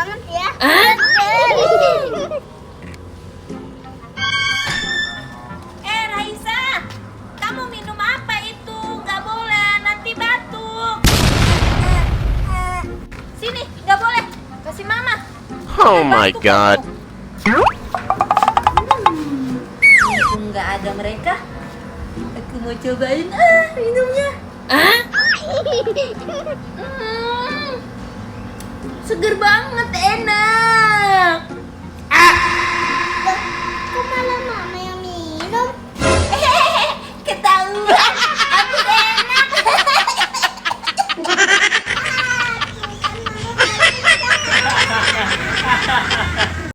banget ya. Raisa, kamu minum apa itu? Nggak boleh, nanti batuk. Sini, nggak boleh. Kasih mama. Oh my god. Mumpung nggak ada mereka, aku mau cobain minumnya. Seger banget, enak.